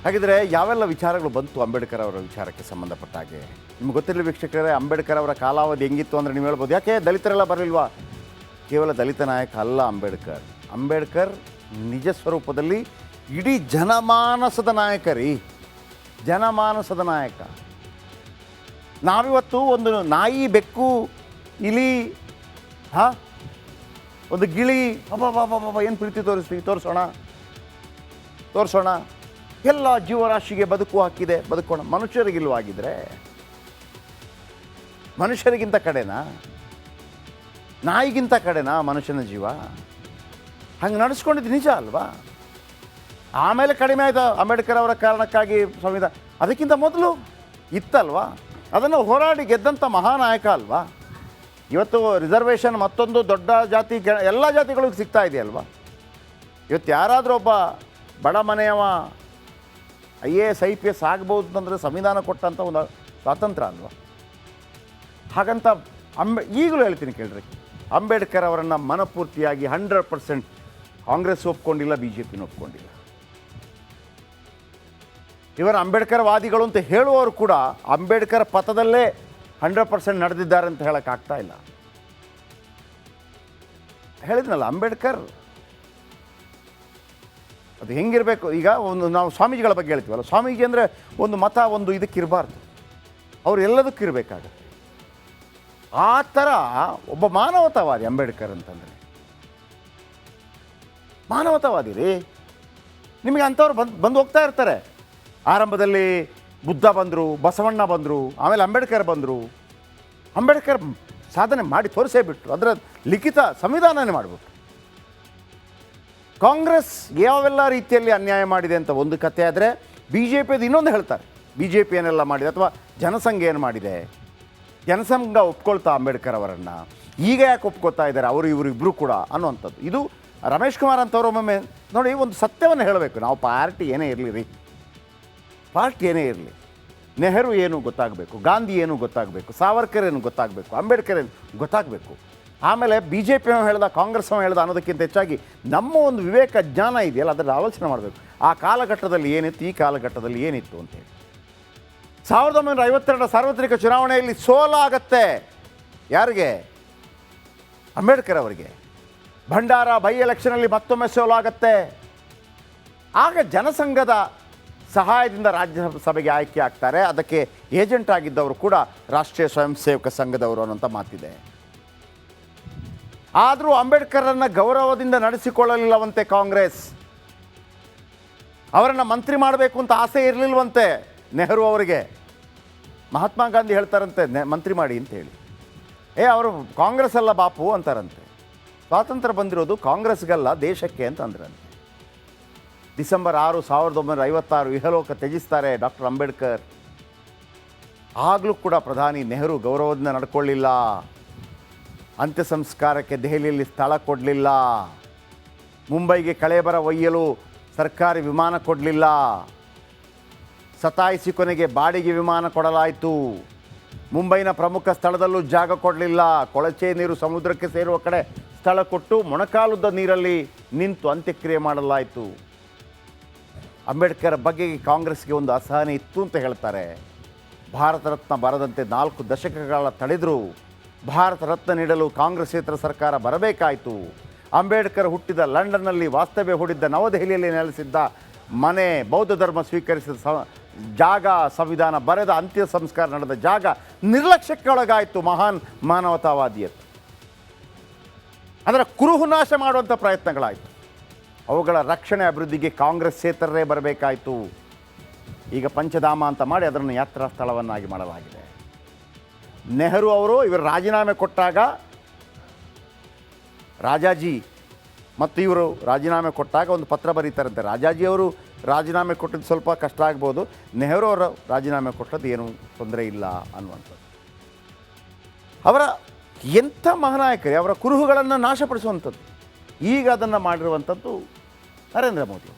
ಹಾಗಿದ್ರೆ ಯಾವೆಲ್ಲ ವಿಚಾರಗಳು ಬಂತು ಅಂಬೇಡ್ಕರ್ ಅವರ ವಿಚಾರಕ್ಕೆ ಸಂಬಂಧಪಟ್ಟ ಹಾಗೆ? ನಿಮ್ಗೆ ಗೊತ್ತಿರಲಿ ವೀಕ್ಷಕರೇ, ಅಂಬೇಡ್ಕರ್ ಅವರ ಕಾಲಾವಧಿ ಹೆಂಗಿತ್ತು ಅಂದರೆ ನೀವು ಹೇಳ್ಬೋದು, ಯಾಕೆ ದಲಿತರೆಲ್ಲ ಬರಲಿಲ್ವಾ? ಕೇವಲ ದಲಿತ ನಾಯಕ ಅಲ್ಲ ಅಂಬೇಡ್ಕರ್. ಅಂಬೇಡ್ಕರ್ ನಿಜ ಸ್ವರೂಪದಲ್ಲಿ ಇಡೀ ಜನಮಾನಸದ ನಾಯಕ ರೀ, ಜನಮಾನಸದ ನಾಯಕ. ನಾವಿವತ್ತು ಒಂದು ನಾಯಿ, ಬೆಕ್ಕು, ಇಲಿ, ಒಂದು ಗಿಳಿ, ಬಾಬಾ ಏನು ಪ್ರೀತಿ ತೋರಿಸ್ತೀವಿ, ತೋರಿಸೋಣ. ಎಲ್ಲ ಜೀವರಾಶಿಗೆ ಬದುಕು ಹಾಕಿದೆ, ಬದುಕೋಣ. ಮನುಷ್ಯರಿಗಿಲ್ವಾಗಿದ್ರೆ ಮನುಷ್ಯರಿಗಿಂತ ಕಡೆನಾ? ನಾಯಿಗಿಂತ ಕಡೆನಾ ಮನುಷ್ಯನ ಜೀವ? ಹಂಗೆ ನಡೆಸ್ಕೊಂಡಿದ್ದು ನಿಜ ಅಲ್ವಾ? ಆಮೇಲೆ ಕಡಿಮೆ ಆಯಿತು ಅಂಬೇಡ್ಕರ್ ಅವರ ಕಾರಣಕ್ಕಾಗಿ ಸಂವಿಧಾನ. ಅದಕ್ಕಿಂತ ಮೊದಲು ಇತ್ತಲ್ವಾ? ಅದನ್ನು ಹೋರಾಡಿ ಗೆದ್ದಂಥ ಮಹಾನಾಯಕ ಅಲ್ವಾ? ಇವತ್ತು ರಿಸರ್ವೇಷನ್ ಮತ್ತೊಂದು ದೊಡ್ಡ ಜಾತಿ, ಎಲ್ಲ ಜಾತಿಗಳಿಗೂ ಸಿಗ್ತಾ ಇದೆಯಲ್ವಾ? ಇವತ್ತು ಯಾರಾದರೂ ಒಬ್ಬ ಬಡ ಮನೆಯವ IAS IPS ಆಗ್ಬೋದು ಅಂತಂದರೆ ಸಂವಿಧಾನ ಕೊಟ್ಟಂಥ ಒಂದು ಸ್ವಾತಂತ್ರ್ಯ ಅಲ್ವಾ? ಹಾಗಂತ ಈಗಲೂ ಹೇಳ್ತೀನಿ ಕೇಳ್ರಿ, ಅಂಬೇಡ್ಕರ್ ಅವರನ್ನು ಮನಪೂರ್ತಿಯಾಗಿ 100% ಕಾಂಗ್ರೆಸ್ ಒಪ್ಕೊಂಡಿಲ್ಲ, BJP ಒಪ್ಕೊಂಡಿಲ್ಲ. ಇವರ ಅಂಬೇಡ್ಕರ್ ವಾದಿಗಳು ಅಂತ ಹೇಳುವವರು ಕೂಡ ಅಂಬೇಡ್ಕರ್ ಪಥದಲ್ಲೇ 100% ನಡೆದಿದ್ದಾರೆ ಅಂತ ಹೇಳೋಕ್ಕಾಗ್ತಾ ಇಲ್ಲ. ಹೇಳಿದ್ನಲ್ಲ, ಅಂಬೇಡ್ಕರ್ ಅದು ಹೆಂಗಿರಬೇಕು. ಈಗ ನಾವು ಸ್ವಾಮೀಜಿಗಳ ಬಗ್ಗೆ ಹೇಳ್ತೀವಲ್ಲ, ಸ್ವಾಮೀಜಿ ಅಂದರೆ ಒಂದು ಮತ, ಒಂದು ಇದಕ್ಕಿರಬಾರ್ದು, ಅವ್ರು ಎಲ್ಲದಕ್ಕೂ ಇರಬೇಕಾಗತ್ತೆ. ಆ ಥರ ಒಬ್ಬ ಮಾನವತಾವಾದಿ ಅಂಬೇಡ್ಕರ್ ಅಂತಂದರೆ, ಮಾನವತಾವಾದಿ ರೀ. ನಿಮಗೆ ಅಂಥವ್ರು ಬಂದು ಹೋಗ್ತಾ ಇರ್ತಾರೆ. ಆರಂಭದಲ್ಲಿ ಬುದ್ಧ ಬಂದರು, ಬಸವಣ್ಣ ಬಂದರು, ಆಮೇಲೆ ಅಂಬೇಡ್ಕರ್ ಬಂದರು. ಅಂಬೇಡ್ಕರ್ ಸಾಧನೆ ಮಾಡಿ ತೋರಿಸೇ ಬಿಟ್ಟರು, ಅದರ ಲಿಖಿತ ಸಂವಿಧಾನನೇ ಮಾಡಿಬಿಟ್ರು. ಕಾಂಗ್ರೆಸ್ ಯಾವೆಲ್ಲ ರೀತಿಯಲ್ಲಿ ಅನ್ಯಾಯ ಮಾಡಿದೆ ಅಂತ ಒಂದು ಕತೆ ಆದರೆ, BJPದು ಇನ್ನೊಂದು ಹೇಳ್ತಾರೆ. BJP ಏನೆಲ್ಲ ಮಾಡಿದೆ, ಅಥವಾ ಜನಸಂಘ ಏನು ಮಾಡಿದೆ. ಜನಸಂಘ ಒಪ್ಕೊಳ್ತಾ ಅಂಬೇಡ್ಕರ್ ಅವರನ್ನು, ಈಗ ಯಾಕೆ ಒಪ್ಕೊಳ್ತಾ ಇದ್ದಾರೆ ಅವರು ಇವರು ಇಬ್ಬರು ಕೂಡ ಅನ್ನುವಂಥದ್ದು. ಇದು ರಮೇಶ್ ಕುಮಾರ್ ಅಂತವರು ಒಮ್ಮೊಮ್ಮೆ ನೋಡಿ, ಒಂದು ಸತ್ಯವನ್ನು ಹೇಳಬೇಕು. ನಾವು ಪಾರ್ಟಿ ಏನೇ ಇರಲಿ ರೀ, ಪಾರ್ಟಿ ಏನೇ ಇರಲಿ, ನೆಹರು ಏನು ಗೊತ್ತಾಗಬೇಕು, ಗಾಂಧಿ ಏನು ಗೊತ್ತಾಗಬೇಕು, ಸಾವರ್ಕರ್ ಏನು ಗೊತ್ತಾಗಬೇಕು, ಅಂಬೇಡ್ಕರ್ ಏನು ಗೊತ್ತಾಗಬೇಕು. ಆಮೇಲೆ BJP ಹೇಳ್ದ, ಕಾಂಗ್ರೆಸ್ ಹೇಳ್ದ ಅನ್ನೋದಕ್ಕಿಂತ ಹೆಚ್ಚಾಗಿ ನಮ್ಮ ಒಂದು ವಿವೇಕ ಜ್ಞಾನ ಇದೆಯಲ್ಲ, ಅದನ್ನು ಆಲೋಚನೆ ಮಾಡಬೇಕು. ಆ ಕಾಲಘಟ್ಟದಲ್ಲಿ ಏನಿತ್ತು, ಈ ಕಾಲಘಟ್ಟದಲ್ಲಿ ಏನಿತ್ತು ಅಂತೇಳಿ. 1952 ಸಾರ್ವತ್ರಿಕ ಚುನಾವಣೆಯಲ್ಲಿ ಸೋಲಾಗತ್ತೆ. ಯಾರಿಗೆ? ಅಂಬೇಡ್ಕರ್ ಅವರಿಗೆ. ಭಂಡಾರ ಬೈ ಎಲೆಕ್ಷನಲ್ಲಿ ಮತ್ತೊಮ್ಮೆ ಸೋಲಾಗತ್ತೆ. ಆಗ ಜನಸಂಘದ ಸಹಾಯದಿಂದ ರಾಜ್ಯಸಭೆಗೆ ಆಯ್ಕೆ ಆಗ್ತಾರೆ. ಅದಕ್ಕೆ ಏಜೆಂಟ್ ಆಗಿದ್ದವರು ಕೂಡ ರಾಷ್ಟ್ರೀಯ ಸ್ವಯಂ ಸೇವಕ ಸಂಘದವರು ಅನ್ನೋಂಥ ಮಾತಿದೆ. ಆದರೂ ಅಂಬೇಡ್ಕರನ್ನು ಗೌರವದಿಂದ ನಡೆಸಿಕೊಳ್ಳಲಿಲ್ಲವಂತೆ ಕಾಂಗ್ರೆಸ್. ಅವರನ್ನು ಮಂತ್ರಿ ಮಾಡಬೇಕು ಅಂತ ಆಸೆ ಇರಲಿಲ್ವಂತೆ ನೆಹರು ಅವರಿಗೆ. ಮಹಾತ್ಮ ಗಾಂಧಿ ಹೇಳ್ತಾರಂತೆ, ಮಂತ್ರಿ ಮಾಡಿ ಅಂತೇಳಿ. ಅವರು ಕಾಂಗ್ರೆಸ್ ಅಲ್ಲ ಬಾಪು ಅಂತಾರಂತೆ. ಸ್ವಾತಂತ್ರ್ಯ ಬಂದಿರೋದು ಕಾಂಗ್ರೆಸ್ಗಲ್ಲ, ದೇಶಕ್ಕೆ ಅಂತ ಅಂದ್ರಂತೆ. ಡಿಸೆಂಬರ್ 6, 1956 ಇಹಲೋಕ ತ್ಯಜಿಸ್ತಾರೆ ಡಾಕ್ಟರ್ ಅಂಬೇಡ್ಕರ್. ಆಗಲೂ ಕೂಡ ಪ್ರಧಾನಿ ನೆಹರು ಗೌರವದಿಂದ ನಡ್ಕೊಳ್ಳಿಲ್ಲ. ಅಂತ್ಯ ಸಂಸ್ಕಾರಕ್ಕೆ ದೆಹಲಿಯಲ್ಲಿ ಸ್ಥಳ ಕೊಡಲಿಲ್ಲ. ಮುಂಬೈಗೆ ಕಳೇಬರ ಒಯ್ಯಲು ಸರ್ಕಾರಿ ವಿಮಾನ ಕೊಡಲಿಲ್ಲ. ಸತಾಯಿಸಿ ಕೊನೆಗೆ ಬಾಡಿಗೆ ವಿಮಾನ ಕೊಡಲಾಯಿತು. ಮುಂಬೈನ ಪ್ರಮುಖ ಸ್ಥಳದಲ್ಲೂ ಜಾಗ ಕೊಡಲಿಲ್ಲ. ಕೊಳಚೆ ನೀರು ಸಮುದ್ರಕ್ಕೆ ಸೇರುವ ಕಡೆ ಸ್ಥಳ ಕೊಟ್ಟು ಮೊಣಕಾಲುದ್ದ ನೀರಲ್ಲಿ ನಿಂತು ಅಂತ್ಯಕ್ರಿಯೆ ಮಾಡಲಾಯಿತು. ಅಂಬೇಡ್ಕರ್ ಬಗ್ಗೆ ಕಾಂಗ್ರೆಸ್ಗೆ ಒಂದು ಅಸಹನೆ ಇತ್ತು ಅಂತ ಹೇಳ್ತಾರೆ. ಭಾರತ ರತ್ನ ಬರದಂತೆ 4 ದಶಕಗಳ ತಡೆದರು. ಭಾರತ ರತ್ನ ನೀಡಲು ಕಾಂಗ್ರೆಸ್ಸೇತರ ಸರ್ಕಾರ ಬರಬೇಕಾಯಿತು. ಅಂಬೇಡ್ಕರ್ ಹುಟ್ಟಿದ ಲಂಡನ್ನಲ್ಲಿ ವಾಸ್ತವ್ಯ ಹೂಡಿದ್ದ ನವದೆಹಲಿಯಲ್ಲಿ ನೆಲೆಸಿದ್ದ ಮನೆ, ಬೌದ್ಧ ಧರ್ಮ ಸ್ವೀಕರಿಸಿದ ಜಾಗ, ಸಂವಿಧಾನ ಬರೆದ ಅಂತ್ಯ ಸಂಸ್ಕಾರ ನಡೆದ ಜಾಗ ನಿರ್ಲಕ್ಷ್ಯಕ್ಕೊಳಗಾಯಿತು. ಮಹಾನ್ ಮಾನವತಾವಾದಿಯತ್ತು. ಅದರ ಕುರುಹುನಾಶ ಮಾಡುವಂಥ ಪ್ರಯತ್ನಗಳಾಯಿತು. ಅವುಗಳ ರಕ್ಷಣೆ, ಅಭಿವೃದ್ಧಿಗೆ ಕಾಂಗ್ರೆಸ್ಸೇತರರೇ ಬರಬೇಕಾಯಿತು. ಈಗ ಪಂಚಧಾಮ ಅಂತ ಮಾಡಿ ಅದನ್ನು ಯಾತ್ರಾ ಸ್ಥಳವನ್ನಾಗಿ ಮಾಡಲಾಗಿದೆ. ನೆಹರು ಅವರು ಇವರು ರಾಜೀನಾಮೆ ಕೊಟ್ಟಾಗ, ರಾಜಾಜಿ ಮತ್ತು ಇವರು ರಾಜೀನಾಮೆ ಕೊಟ್ಟಾಗ ಒಂದು ಪತ್ರ ಬರೀತಾರಂತೆ. ರಾಜಾಜಿಯವರು ರಾಜೀನಾಮೆ ಕೊಟ್ಟಿದ್ದು ಸ್ವಲ್ಪ ಕಷ್ಟ ಆಗ್ಬೋದು, ನೆಹರು ಅವರು ರಾಜೀನಾಮೆ ಕೊಟ್ಟದ್ದು ಏನೂ ತೊಂದರೆ ಇಲ್ಲ ಅನ್ನುವಂಥದ್ದು. ಅವರ ಎಂಥ ಮಹಾನಾಯಕರೇ, ಅವರ ಕುರುಹುಗಳನ್ನು ನಾಶಪಡಿಸುವಂಥದ್ದು. ಈಗ ಅದನ್ನು ಮಾಡಿರುವಂಥದ್ದು ನರೇಂದ್ರ ಮೋದಿ.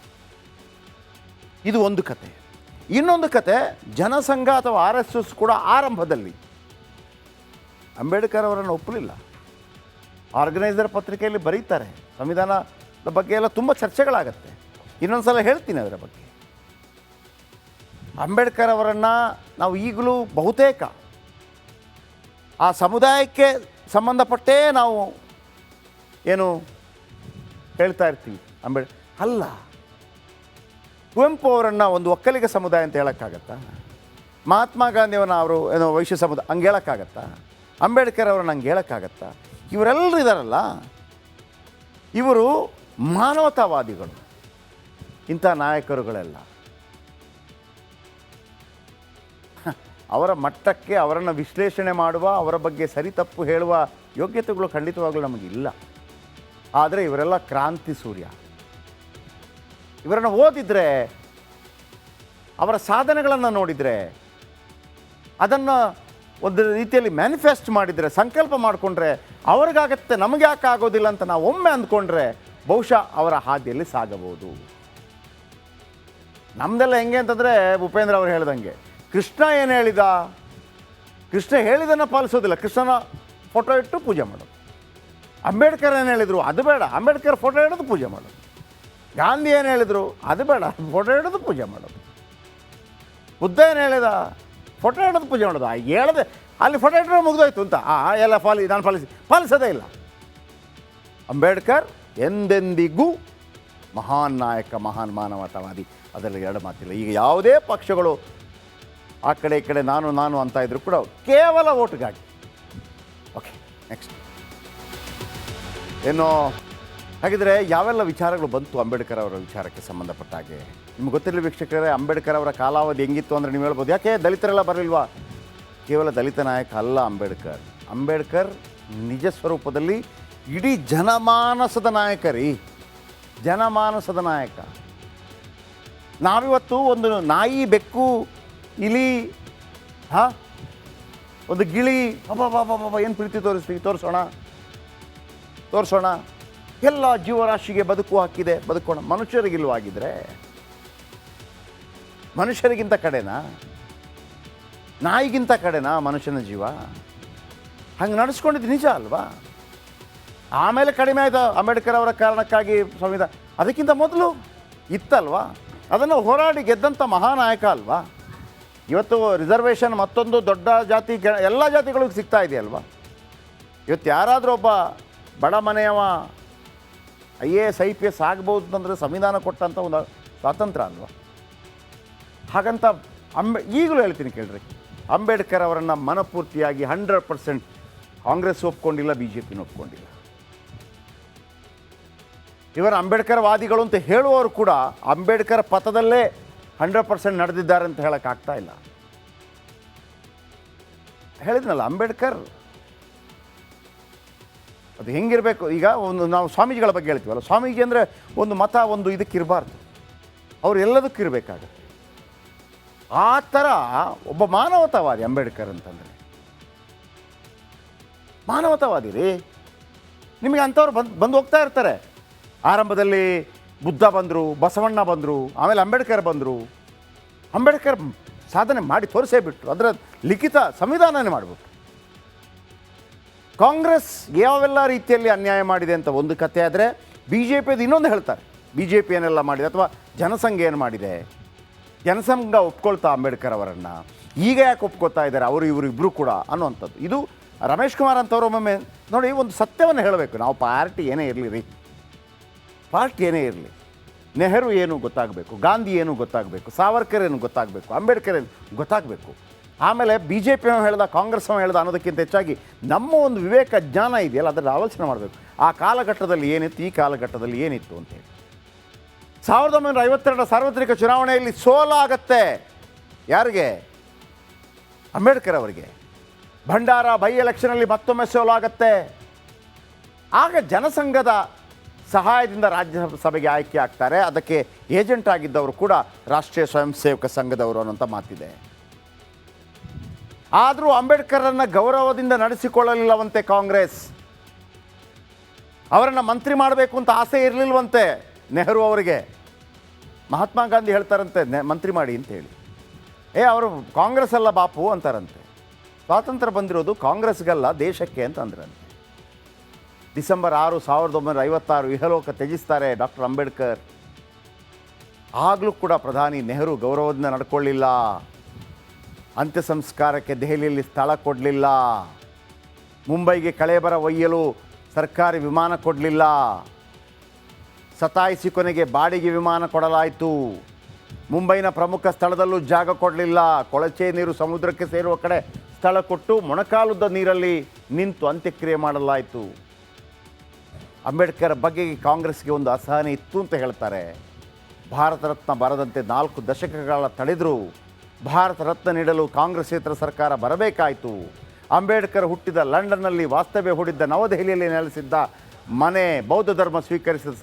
ಇದು ಒಂದು ಕತೆ. ಇನ್ನೊಂದು ಕತೆ, ಜನಸಂಘ ಅಥವಾ RSS ಕೂಡ ಆರಂಭದಲ್ಲಿ ಅಂಬೇಡ್ಕರ್ ಅವರನ್ನು ಒಪ್ಪಲಿಲ್ಲ. ಆರ್ಗನೈಸರ್ ಪತ್ರಿಕೆಯಲ್ಲಿ ಬರೀತಾರೆ, ಸಂವಿಧಾನದ ಬಗ್ಗೆ ಎಲ್ಲ ತುಂಬ ಚರ್ಚೆಗಳಾಗತ್ತೆ. ಇನ್ನೊಂದು ಸಲ ಹೇಳ್ತೀನಿ ಅದರ ಬಗ್ಗೆ. ಅಂಬೇಡ್ಕರ್ ಅವರನ್ನು ನಾವು ಈಗಲೂ ಬಹುತೇಕ ಆ ಸಮುದಾಯಕ್ಕೆ ಸಂಬಂಧಪಟ್ಟೇ ನಾವು ಏನು ಹೇಳ್ತಾ ಇರ್ತೀವಿ. ಅಲ್ಲ, ಕುವೆಂಪು ಅವರನ್ನು ಒಂದು ಒಕ್ಕಲಿಗ ಸಮುದಾಯ ಅಂತ ಹೇಳೋಕ್ಕಾಗತ್ತಾ? ಮಹಾತ್ಮ ಗಾಂಧಿಯವನ್ನ ಅವರು ಏನೋ ವೈಶ್ಯ ಸಮುದಾಯ ಹಂಗೆ ಹೇಳೋಕ್ಕಾಗತ್ತಾ? ಅಂಬೇಡ್ಕರ್ ಅವ್ರನ್ನ ಹಂಗೆ ಹೇಳೋಕ್ಕಾಗತ್ತಾ? ಇವರೆಲ್ಲರೂ ಇದ್ದಾರಲ್ಲ, ಇವರು ಮಾನವತಾವಾದಿಗಳು. ಇಂಥ ನಾಯಕರುಗಳೆಲ್ಲ ಅವರ ಮಟ್ಟಕ್ಕೆ ಅವರನ್ನು ವಿಶ್ಲೇಷಣೆ ಮಾಡುವ, ಅವರ ಬಗ್ಗೆ ಸರಿ ತಪ್ಪು ಹೇಳುವ ಯೋಗ್ಯತೆಗಳು ಖಂಡಿತವಾಗಲೂ ನಮಗಿಲ್ಲ. ಆದರೆ ಇವರೆಲ್ಲ ಕ್ರಾಂತಿ ಸೂರ್ಯ. ಇವರನ್ನು ಓದಿದರೆ, ಅವರ ಸಾಧನೆಗಳನ್ನು ನೋಡಿದರೆ, ಅದನ್ನು ಒಂದು ರೀತಿಯಲ್ಲಿ ಮ್ಯಾನಿಫೆಸ್ಟ್ ಮಾಡಿದರೆ, ಸಂಕಲ್ಪ ಮಾಡಿಕೊಂಡ್ರೆ ಅವ್ರಿಗಾಗತ್ತೆ, ನಮಗೆ ಯಾಕೆ ಆಗೋದಿಲ್ಲ ಅಂತ ನಾವು ಒಮ್ಮೆ ಅಂದ್ಕೊಂಡ್ರೆ ಬಹುಶಃ ಅವರ ಹಾದಿಯಲ್ಲಿ ಸಾಗಬಹುದು. ನಮ್ಮದೆಲ್ಲ ಹೆಂಗೆ ಅಂತಂದರೆ, ಭೂಪೇಂದ್ರ ಅವರು ಹೇಳ್ದಂಗೆ ಕೃಷ್ಣ ಏನು ಹೇಳಿದ, ಕೃಷ್ಣ ಹೇಳಿದ್ದನ್ನು ಪಾಲಿಸೋದಿಲ್ಲ, ಕೃಷ್ಣನ ಫೋಟೋ ಇಟ್ಟು ಪೂಜೆ ಮಾಡೋದು. ಅಂಬೇಡ್ಕರ್ ಏನು ಹೇಳಿದರು, ಅದು ಬೇಡ, ಅಂಬೇಡ್ಕರ್ ಫೋಟೋ ಹಿಡಿದು ಪೂಜೆ ಮಾಡೋದು. ಗಾಂಧಿ ಏನು ಹೇಳಿದರು, ಅದು ಬೇಡ, ಫೋಟೋ ಹಿಡಿದು ಪೂಜೆ ಮಾಡೋದು. ಬುದ್ಧ ಏನು ಹೇಳಿದ, ಫೋಟೋ ಹಿಡಿದು ಪೂಜೆ ಮಾಡೋದು. ಹೇಳಿದೆ ಅಲ್ಲಿ ಫೋಟೋ ಇಟ್ಟರೆ ಮುಗಿದೋಯ್ತು ಅಂತ ಎಲ್ಲ ನಾನು ಪಾಲಿಸೋದೇ ಇಲ್ಲ. ಅಂಬೇಡ್ಕರ್ ಎಂದೆಂದಿಗೂ ಮಹಾನ್ ನಾಯಕ, ಮಹಾನ್ ಮಾನವತಾವಾದಿ, ಅದರಲ್ಲಿ ಎರಡು ಮಾತಿಲ್ಲ. ಈಗ ಯಾವುದೇ ಪಕ್ಷಗಳು ಆ ಕಡೆ ಈ ಕಡೆ ನಾನು ಅಂತ ಇದ್ರು ಕೂಡ ಕೇವಲ ಓಟ್ಗಾಗಿ. ಓಕೆ, ನೆಕ್ಸ್ಟ್ ಏನು ಹಾಗಿದ್ರೆ ಯಾವೆಲ್ಲ ವಿಚಾರಗಳು ಬಂತು ಅಂಬೇಡ್ಕರ್ ಅವರ ವಿಚಾರಕ್ಕೆ ಸಂಬಂಧಪಟ್ಟ ಹಾಗೆ? ನಿಮ್ಗೆ ಗೊತ್ತಿರಲಿ ವೀಕ್ಷಕರೇ, ಅಂಬೇಡ್ಕರ್ ಅವರ ಕಾಲಾವಧಿ ಹೆಂಗಿತ್ತು ಅಂದರೆ ನೀವು ಹೇಳ್ಬೋದು, ಯಾಕೆ ದಲಿತರೆಲ್ಲ ಬರಲಿಲ್ವಾ? ಕೇವಲ ದಲಿತ ನಾಯಕ ಅಲ್ಲ ಅಂಬೇಡ್ಕರ್. ಅಂಬೇಡ್ಕರ್ ನಿಜ ಸ್ವರೂಪದಲ್ಲಿ ಇಡೀ ಜನಮಾನಸದ ನಾಯಕ ರೀ, ಜನಮಾನಸದ ನಾಯಕ. ನಾವಿವತ್ತು ಒಂದು ನಾಯಿ, ಬೆಕ್ಕು, ಇಲಿ, ಒಂದು ಗಿಳಿ, ಬಾಬಾ ಏನು ಪ್ರೀತಿ ತೋರಿಸ್ತೀವಿ, ತೋರಿಸೋಣ. ಎಲ್ಲ ಜೀವರಾಶಿಗೆ ಬದುಕು ಹಾಕಿದೆ, ಬದುಕೋಣ. ಮನುಷ್ಯರಿಗಿಲ್ವಾಗಿದ್ರೆ, ಮನುಷ್ಯರಿಗಿಂತ ಕಡೆನಾ, ನಾಯಿಗಿಂತ ಕಡೆನಾ ಮನುಷ್ಯನ ಜೀವ? ಹಂಗೆ ನಡೆಸ್ಕೊಂಡಿದ್ದು ನಿಜ ಅಲ್ವಾ? ಆಮೇಲೆ ಕಡಿಮೆ ಆಯಿತು ಅಂಬೇಡ್ಕರ್ ಅವರ ಕಾರಣಕ್ಕಾಗಿ ಸಂವಿಧಾನ, ಅದಕ್ಕಿಂತ ಮೊದಲು ಇತ್ತಲ್ವಾ? ಅದನ್ನು ಹೋರಾಡಿ ಗೆದ್ದಂಥ ಮಹಾನಾಯಕ ಅಲ್ವಾ? ಇವತ್ತು ರಿಸರ್ವೇಷನ್ ಮತ್ತೊಂದು ದೊಡ್ಡ ಜಾತಿ, ಎಲ್ಲ ಜಾತಿಗಳಿಗೂ ಸಿಗ್ತಾ ಇದೆಯಲ್ವಾ? ಇವತ್ತು ಯಾರಾದರೂ ಒಬ್ಬ ಬಡ ಮನೆಯವ IAS IPS ಆಗ್ಬೋದು ಅಂತಂದರೆ ಸಂವಿಧಾನ ಕೊಟ್ಟಂಥ ಒಂದು ಸ್ವಾತಂತ್ರ್ಯ ಅಲ್ವಾ? ಹಾಗಂತ ಈಗಲೂ ಹೇಳ್ತೀನಿ ಕೇಳ್ರಿ, ಅಂಬೇಡ್ಕರ್ ಅವರನ್ನು ಮನಪೂರ್ತಿಯಾಗಿ 100% ಕಾಂಗ್ರೆಸ್ ಒಪ್ಕೊಂಡಿಲ್ಲ, BJP ಒಪ್ಕೊಂಡಿಲ್ಲ. ಇವರ ಅಂಬೇಡ್ಕರ್ ವಾದಿಗಳು ಅಂತ ಹೇಳುವವರು ಕೂಡ ಅಂಬೇಡ್ಕರ್ ಪಥದಲ್ಲೇ 100% ನಡೆದಿದ್ದಾರೆ ಅಂತ ಹೇಳೋಕ್ಕಾಗ್ತಾ ಇಲ್ಲ. ಹೇಳಿದ್ನಲ್ಲ, ಅಂಬೇಡ್ಕರ್ ಅದು ಹೆಂಗಿರಬೇಕು. ಈಗ ಒಂದು ನಾವು ಸ್ವಾಮೀಜಿಗಳ ಬಗ್ಗೆ ಹೇಳ್ತೀವಲ್ಲ, ಸ್ವಾಮೀಜಿ ಅಂದರೆ ಒಂದು ಮತ, ಒಂದು ಇದಕ್ಕಿರಬಾರ್ದು, ಅವರು ಎಲ್ಲದಕ್ಕೂ ಇರಬೇಕಾಗತ್ತೆ. ಆ ಥರ ಒಬ್ಬ ಮಾನವತಾವಾದಿ ಅಂಬೇಡ್ಕರ್ ಅಂತಂದರೆ, ಮಾನವತಾವಾದಿ ರೀ. ನಿಮಗೆ ಅಂಥವ್ರು ಬಂದು ಹೋಗ್ತಾ ಇರ್ತಾರೆ. ಆರಂಭದಲ್ಲಿ ಬುದ್ಧ ಬಂದರು, ಬಸವಣ್ಣ ಬಂದರು, ಆಮೇಲೆ ಅಂಬೇಡ್ಕರ್ ಬಂದರು. ಅಂಬೇಡ್ಕರ್ ಸಾಧನೆ ಮಾಡಿ ತೋರಿಸೇ ಬಿಟ್ಟರು, ಅದರ ಲಿಖಿತ ಸಂವಿಧಾನನೇ ಮಾಡಿಬಿಟ್ರು. ಕಾಂಗ್ರೆಸ್ ಯಾವೆಲ್ಲ ರೀತಿಯಲ್ಲಿ ಅನ್ಯಾಯ ಮಾಡಿದೆ ಅಂತ ಒಂದು ಕಥೆ ಆದರೆ, BJPದು ಇನ್ನೊಂದು ಹೇಳ್ತಾರೆ. BJP ಏನೆಲ್ಲ ಮಾಡಿದೆ, ಅಥವಾ ಜನಸಂಘ ಏನು ಮಾಡಿದೆ. ಜನಸಂಘ ಒಪ್ಕೊಳ್ತಾ ಅಂಬೇಡ್ಕರ್ ಅವರನ್ನು, ಈಗ ಯಾಕೆ ಒಪ್ಕೊಳ್ತಾ ಇದ್ದಾರೆ ಅವರು ಇಬ್ಬರು ಕೂಡ ಅನ್ನುವಂಥದ್ದು. ಇದು ರಮೇಶ್ ಕುಮಾರ್ ಅಂತವರು ಒಮ್ಮೊಮ್ಮೆ ನೋಡಿ, ಒಂದು ಸತ್ಯವನ್ನು ಹೇಳಬೇಕು. ನಾವು ಪಾರ್ಟಿ ಏನೇ ಇರಲಿ ರೀ, ಪಾರ್ಟಿ ಏನೇ ಇರಲಿ, ನೆಹರು ಏನು ಗೊತ್ತಾಗಬೇಕು, ಗಾಂಧಿ ಏನು ಗೊತ್ತಾಗಬೇಕು, ಸಾವರ್ಕರ್ ಏನು ಗೊತ್ತಾಗಬೇಕು, ಅಂಬೇಡ್ಕರ್ ಏನು ಗೊತ್ತಾಗಬೇಕು. ಆಮೇಲೆ BJP ಹೇಳ್ದ, ಕಾಂಗ್ರೆಸ್ ಹೇಳ್ದ ಅನ್ನೋದಕ್ಕಿಂತ ಹೆಚ್ಚಾಗಿ ನಮ್ಮ ಒಂದು ವಿವೇಕ ಜ್ಞಾನ ಇದೆಯಲ್ಲ, ಅದನ್ನು ಆಲೋಚನೆ ಮಾಡಬೇಕು. ಆ ಕಾಲಘಟ್ಟದಲ್ಲಿ ಏನಿತ್ತು, ಈ ಕಾಲಘಟ್ಟದಲ್ಲಿ ಏನಿತ್ತು ಅಂತೇಳಿ. 1952 ಸಾರ್ವತ್ರಿಕ ಚುನಾವಣೆಯಲ್ಲಿ ಸೋಲಾಗತ್ತೆ. ಯಾರಿಗೆ? ಅಂಬೇಡ್ಕರ್ ಅವರಿಗೆ. ಭಂಡಾರ ಬೈ ಎಲೆಕ್ಷನಲ್ಲಿ ಮತ್ತೊಮ್ಮೆ ಸೋಲಾಗತ್ತೆ. ಆಗ ಜನಸಂಘದ ಸಹಾಯದಿಂದ ರಾಜ್ಯಸಭೆಗೆ ಆಯ್ಕೆ ಆಗ್ತಾರೆ. ಅದಕ್ಕೆ ಏಜೆಂಟ್ ಆಗಿದ್ದವರು ಕೂಡ ರಾಷ್ಟ್ರೀಯ ಸ್ವಯಂ ಸೇವಕ ಸಂಘದವರು ಅನ್ನೋಂಥ ಮಾತಿದೆ. ಆದರೂ ಅಂಬೇಡ್ಕರನ್ನು ಗೌರವದಿಂದ ನಡೆಸಿಕೊಳ್ಳಲಿಲ್ಲವಂತೆ ಕಾಂಗ್ರೆಸ್. ಅವರನ್ನು ಮಂತ್ರಿ ಮಾಡಬೇಕು ಅಂತ ಆಸೆ ಇರಲಿಲ್ವಂತೆ ನೆಹರು ಅವರಿಗೆ. ಮಹಾತ್ಮ ಗಾಂಧಿ ಹೇಳ್ತಾರಂತೆ ಮಂತ್ರಿ ಮಾಡಿ ಅಂತ ಹೇಳಿ. ಅವರು ಕಾಂಗ್ರೆಸ್ ಅಲ್ಲ ಬಾಪು ಅಂತಾರಂತೆ. ಸ್ವಾತಂತ್ರ್ಯ ಬಂದಿರೋದು ಕಾಂಗ್ರೆಸ್ಗಲ್ಲ, ದೇಶಕ್ಕೆ ಅಂತ ಅಂದ್ರಂತೆ. ಡಿಸೆಂಬರ್ 6, 1956 ಇಹಲೋಕ ತ್ಯಜಿಸ್ತಾರೆ ಡಾಕ್ಟರ್ ಅಂಬೇಡ್ಕರ್. ಆಗಲೂ ಕೂಡ ಪ್ರಧಾನಿ ನೆಹರು ಗೌರವದಿಂದ ನಡ್ಕೊಳ್ಳಿಲ್ಲ. ಅಂತ್ಯ ಸಂಸ್ಕಾರಕ್ಕೆ ದೆಹಲಿಯಲ್ಲಿ ಸ್ಥಳ ಕೊಡಲಿಲ್ಲ. ಮುಂಬೈಗೆ ಕಳೇಬರ ಒಯ್ಯಲು ಸರ್ಕಾರಿ ವಿಮಾನ ಕೊಡಲಿಲ್ಲ. ಸತಾಯಿಸಿ ಕೊನೆಗೆ ಬಾಡಿಗೆ ವಿಮಾನ ಕೊಡಲಾಯಿತು. ಮುಂಬೈನ ಪ್ರಮುಖ ಸ್ಥಳದಲ್ಲೂ ಜಾಗ ಕೊಡಲಿಲ್ಲ. ಕೊಳಚೆ ನೀರು ಸಮುದ್ರಕ್ಕೆ ಸೇರುವ ಕಡೆ ಸ್ಥಳ ಕೊಟ್ಟು ಮೊಣಕಾಲುದ್ದ ನೀರಲ್ಲಿ ನಿಂತು ಅಂತ್ಯಕ್ರಿಯೆ ಮಾಡಲಾಯಿತು. ಅಂಬೇಡ್ಕರ್ ಬಗ್ಗೆ ಕಾಂಗ್ರೆಸ್ಗೆ ಒಂದು ಅಸಹನೆ ಇತ್ತು ಅಂತ ಹೇಳ್ತಾರೆ. ಭಾರತ ರತ್ನ ಬರದಂತೆ 4 ದಶಕಗಳ ತಡೆದರೂ ಭಾರತ ರತ್ನ ನೀಡಲು ಕಾಂಗ್ರೆಸ್ಸೇತರ ಸರ್ಕಾರ ಬರಬೇಕಾಯಿತು. ಅಂಬೇಡ್ಕರ್ ಹುಟ್ಟಿದ ಲಂಡನ್ನಲ್ಲಿ ವಾಸ್ತವ್ಯ ಹೂಡಿದ್ದ ನವದೆಹಲಿಯಲ್ಲಿ ನೆಲೆಸಿದ್ದ ಮನೆ, ಬೌದ್ಧ ಧರ್ಮ ಸ್ವೀಕರಿಸಿದ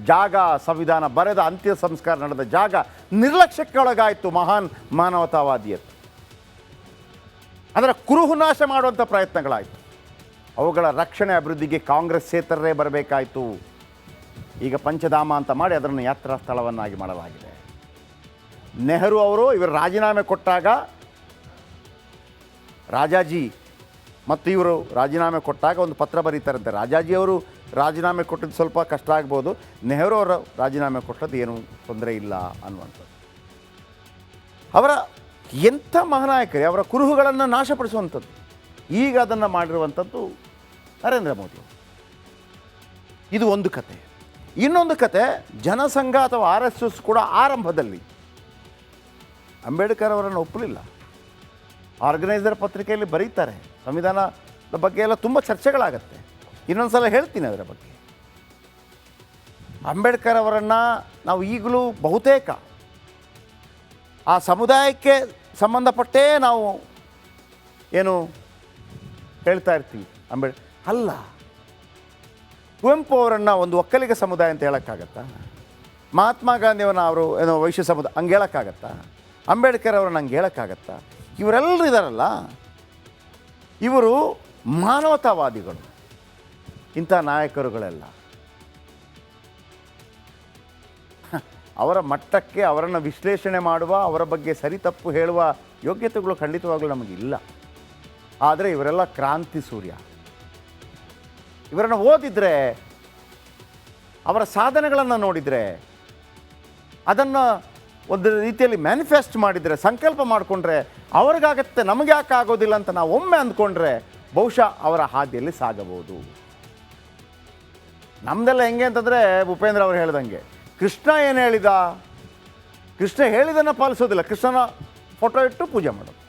ಜಾಗ, ಸಂವಿಧಾನ ಬರೆದ ಅಂತ್ಯ ಸಂಸ್ಕಾರ ನಡೆದ ಜಾಗ ನಿರ್ಲಕ್ಷ್ಯಕ್ಕೊಳಗಾಯಿತು. ಮಹಾನ್ ಮಾನವತಾವಾದಿಯತ್ತು ಅದರ ಕುರುಹು ನಾಶ ಮಾಡುವಂಥ ಪ್ರಯತ್ನಗಳಾಯಿತು. ಅವುಗಳ ರಕ್ಷಣೆ ಅಭಿವೃದ್ಧಿಗೆ ಕಾಂಗ್ರೆಸ್ಸೇತರರೇ ಬರಬೇಕಾಯಿತು. ಈಗ ಪಂಚಧಾಮ ಅಂತ ಮಾಡಿ ಅದನ್ನು ಯಾತ್ರಾ ಸ್ಥಳವನ್ನಾಗಿ ಮಾಡಲಾಗಿದೆ. ನೆಹರು ಅವರು ಇವರು ರಾಜೀನಾಮೆ ಕೊಟ್ಟಾಗ ರಾಜಾಜಿ ಮತ್ತು ಇವರು ರಾಜೀನಾಮೆ ಕೊಟ್ಟಾಗ ಒಂದು ಪತ್ರ ಬರೀತಾರಂತೆ. ರಾಜಾಜಿ ಅವರು ರಾಜೀನಾಮೆ ಕೊಟ್ಟಿದ್ದು ಸ್ವಲ್ಪ ಕಷ್ಟ ಆಗ್ಬೋದು, ನೆಹರು ಅವರು ರಾಜೀನಾಮೆ ಕೊಟ್ಟದ್ದು ಏನೂ ತೊಂದರೆ ಇಲ್ಲ ಅನ್ನುವಂಥದ್ದು. ಅವರ ಎಂಥ ಮಹಾನಾಯಕರೇ, ಅವರ ಕುರುಹುಗಳನ್ನು ನಾಶಪಡಿಸುವಂಥದ್ದು. ಈಗ ಅದನ್ನು ಮಾಡಿರುವಂಥದ್ದು ನರೇಂದ್ರ ಮೋದಿ. ಇದು ಒಂದು ಕತೆ. ಇನ್ನೊಂದು ಕತೆ, ಜನಸಂಘ ಅಥವಾ RSS ಕೂಡ ಆರಂಭದಲ್ಲಿ ಅಂಬೇಡ್ಕರ್ ಅವರನ್ನು ಒಪ್ಪಲಿಲ್ಲ. ಆರ್ಗನೈಸರ್ ಪತ್ರಿಕೆಯಲ್ಲಿ ಬರೀತಾರೆ, ಸಂವಿಧಾನದ ಬಗ್ಗೆ ಎಲ್ಲ ತುಂಬ ಚರ್ಚೆಗಳಾಗತ್ತೆ. ಇನ್ನೊಂದು ಸಲ ಹೇಳ್ತೀನಿ ಅದರ ಬಗ್ಗೆ. ಅಂಬೇಡ್ಕರ್ ಅವರನ್ನು ನಾವು ಈಗಲೂ ಬಹುತೇಕ ಆ ಸಮುದಾಯಕ್ಕೆ ಸಂಬಂಧಪಟ್ಟೇ ನಾವು ಏನು ಹೇಳ್ತಾ ಇರ್ತೀವಿ. ಅಲ್ಲ, ಕುವೆಂಪು ಅವರನ್ನು ಒಂದು ಒಕ್ಕಲಿಗ ಸಮುದಾಯ ಅಂತ ಹೇಳೋಕ್ಕಾಗತ್ತಾ? ಮಹಾತ್ಮ ಗಾಂಧಿಯವನ್ನ ಅವರು ಏನೋ ವೈಶ್ಯ ಸಮುದಾಯ ಹಂಗೆ ಹೇಳೋಕ್ಕಾಗತ್ತಾ? ಅಂಬೇಡ್ಕರ್ ಅವ್ರನ್ನ ಹಂಗೆ ಹೇಳೋಕ್ಕಾಗತ್ತಾ? ಇವರೆಲ್ಲರೂ ಇದ್ದಾರಲ್ಲ, ಇವರು ಮಾನವತಾವಾದಿಗಳು. ಇಂಥ ನಾಯಕರುಗಳೆಲ್ಲ ಅವರ ಮಟ್ಟಕ್ಕೆ ಅವರನ್ನು ವಿಶ್ಲೇಷಣೆ ಮಾಡುವ, ಅವರ ಬಗ್ಗೆ ಸರಿ ತಪ್ಪು ಹೇಳುವ ಯೋಗ್ಯತೆಗಳು ಖಂಡಿತವಾಗಲೂ ನಮಗಿಲ್ಲ. ಆದರೆ ಇವರೆಲ್ಲ ಕ್ರಾಂತಿ ಸೂರ್ಯ. ಇವರನ್ನು ಓದಿದರೆ, ಅವರ ಸಾಧನೆಗಳನ್ನು ನೋಡಿದರೆ, ಅದನ್ನು ಒಂದು ರೀತಿಯಲ್ಲಿ ಮ್ಯಾನಿಫೆಸ್ಟ್ ಮಾಡಿದರೆ, ಸಂಕಲ್ಪ ಮಾಡಿಕೊಂಡ್ರೆ ಅವ್ರಿಗಾಗತ್ತೆ, ನಮಗೆ ಯಾಕೆ ಆಗೋದಿಲ್ಲ ಅಂತ ನಾವು ಒಮ್ಮೆ ಅಂದ್ಕೊಂಡ್ರೆ ಬಹುಶಃ ಅವರ ಹಾದಿಯಲ್ಲಿ ಸಾಗಬಹುದು. ನಮ್ಮದೆಲ್ಲ ಹೆಂಗೆ ಅಂತಂದರೆ, ಭೂಪೇಂದ್ರ ಅವರು ಹೇಳ್ದಂಗೆ ಕೃಷ್ಣ ಏನು ಹೇಳಿದ, ಕೃಷ್ಣ ಹೇಳಿದ್ದನ್ನು ಪಾಲಿಸೋದಿಲ್ಲ, ಕೃಷ್ಣನ ಫೋಟೋ ಇಟ್ಟು ಪೂಜೆ ಮಾಡೋದು.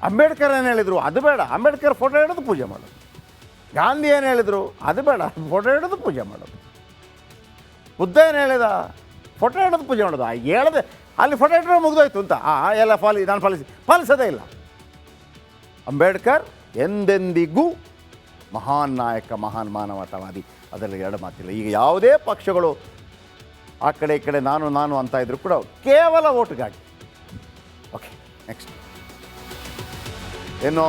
ಅಂಬೇಡ್ಕರ್ ಏನು ಹೇಳಿದರು, ಅದು ಬೇಡ, ಅಂಬೇಡ್ಕರ್ ಫೋಟೋ ಹಿಡಿದು ಪೂಜೆ ಮಾಡೋದು. ಗಾಂಧಿ ಏನು ಹೇಳಿದರು, ಅದು ಬೇಡ, ಫೋಟೋ ಹಿಡಿದು ಪೂಜೆ ಮಾಡೋದು. ಬುದ್ಧ ಏನು ಹೇಳಿದ, ಫೋಟೋ ಹಿಡಿದು ಪೂಜೆ ಮಾಡೋದು. ಹೇಳಿದೆ ಅಲ್ಲಿ ಫೋಟೋ ಇಟ್ಟರೆ ಮುಗಿದೋಯ್ತು ಅಂತ ಎಲ್ಲ ನಾನು ಪಾಲಿಸೋದೇ ಇಲ್ಲ. ಅಂಬೇಡ್ಕರ್ ಎಂದೆಂದಿಗೂ ಮಹಾನ್ ನಾಯಕ, ಮಹಾನ್ ಮಾನವತಾವಾದಿ, ಅದರಲ್ಲಿ ಎರಡು ಮಾತಿಲ್ಲ. ಈಗ ಯಾವುದೇ ಪಕ್ಷಗಳು ಆ ಕಡೆ ಈ ಕಡೆ ನಾನು ಅಂತ ಇದ್ರು ಕೂಡ ಕೇವಲ ಓಟ್ಗಾಗಿ. ಓಕೆ, ನೆಕ್ಸ್ಟ್ ಏನೋ